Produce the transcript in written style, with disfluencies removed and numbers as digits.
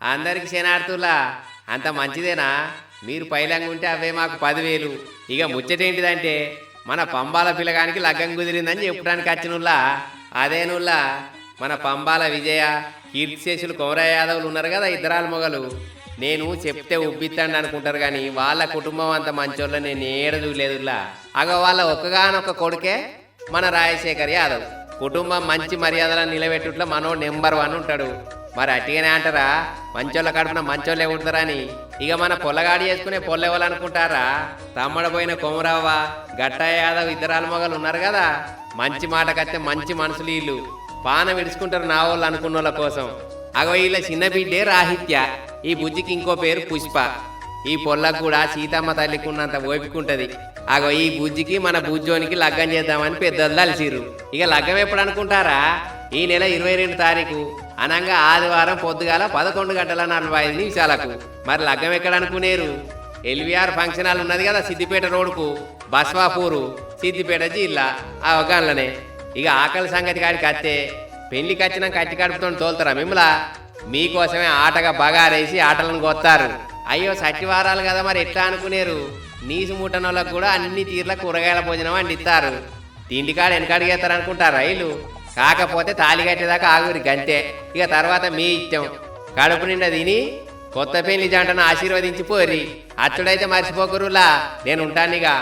అందరికి శనార్థులా అంత మంచిదేనా? మీరు పైలంగా ఉంటే అవే మాకు 10,000. ఇక ముచ్చటేంటిదంటే మన పంబాల పిల్లగానికి లగ్గం కుదిరిందని చెప్పడానికి వచ్చినుల్లా. అదేనుల్లా మన పంబాల విజయ, కీర్తిశేషులు కొమరయ్య యాదవులు ఉన్నారు కదా, ఇద్దరాల మొగలు. నేను చెప్తే ఉబ్బిత్తండి అనుకుంటారు కానీ వాళ్ళ కుటుంబం అంత మంచోళ్ళ నేను ఏడ చూడలేదులా. అగో వాళ్ళ ఒక్కగానొక్క కొడుకే మన రాజశేఖర్ యాదవ్. కుటుంబం మంచి మర్యాదలను నిలబెట్టుట్లో మనోడు నెంబర్ 1 ఉంటాడు. మరి అట్టిగానే అంటారా మంచోళ్ళ కడుపున మంచోళ్ళే ఉంటారని? ఇక మన పొల్లగాడి చేసుకునే పొల్లెవ్వాలనుకుంటారా? తమ్మడపోయిన కొమరవ్వ, గట్టయ్య యాదవ్ ఇద్దరాల మొగలు ఉన్నారు కదా, మంచి మాటకత్తే మంచి మనుషులు వీళ్ళు. పాన విడుచుకుంటారు నా వాళ్ళు అనుకున్న వాళ్ళ కోసం. అగో వీళ్ళ చిన్న బిడ్డే రాహిత్య. ఈ బుజ్జికి ఇంకో పేరు పుష్ప. ఈ పొల్లకు కూడా సీతమ్మ తల్లికి ఉన్నంత ఓపికంటది. అగో ఈ బుజ్జికి మన బుజ్జోనికి లగ్గం చేద్దామని పెద్దలు తలిసిరు. ఇక లగ్గం ఎప్పుడు అనుకుంటారా? ఈ నెల 22 తారీఖు అనంగా ఆదివారం పొద్దుగాల 11:45 మరి లగ్గం ఎక్కడ అనుకునేరు? ఎల్వీఆర్ ఫంక్షన్ హాల్ ఉన్నది కదా సిద్దిపేట రోడ్కు, బస్వాపూరు, సిద్దిపేట జిల్లా. ఆ ఒకాన్లనే. ఇక ఆకలి సంగతి కాడికి అత్తే పెళ్లికి వచ్చినాక కట్టి కడుపుతో తోలుతారా మిమ్మలా? మీకోసమే ఆటగా బగారేసి ఆటలను కొత్తారు. అయ్యో సట్టివారాలు కదా మరి ఎట్లా అనుకునేరు? నీసు ముట్టనోళ్ళకు కూడా అన్ని తీర్ల కూరగాయల భోజనం అందిస్తారు. తిండికాడ వెనకడిగేస్తారు అనుకుంటారా వీళ్ళు? కాకపోతే తాళి కట్టేదాకా ఆగురి గంతే. ఇక తర్వాత మీ ఇష్టం. కడుపు నిండా తిని కొత్త పెళ్లి జంటను ఆశీర్వదించి పోరి. అచ్చుడైతే మర్చిపోకురులా. నేను ఉంటానిగా.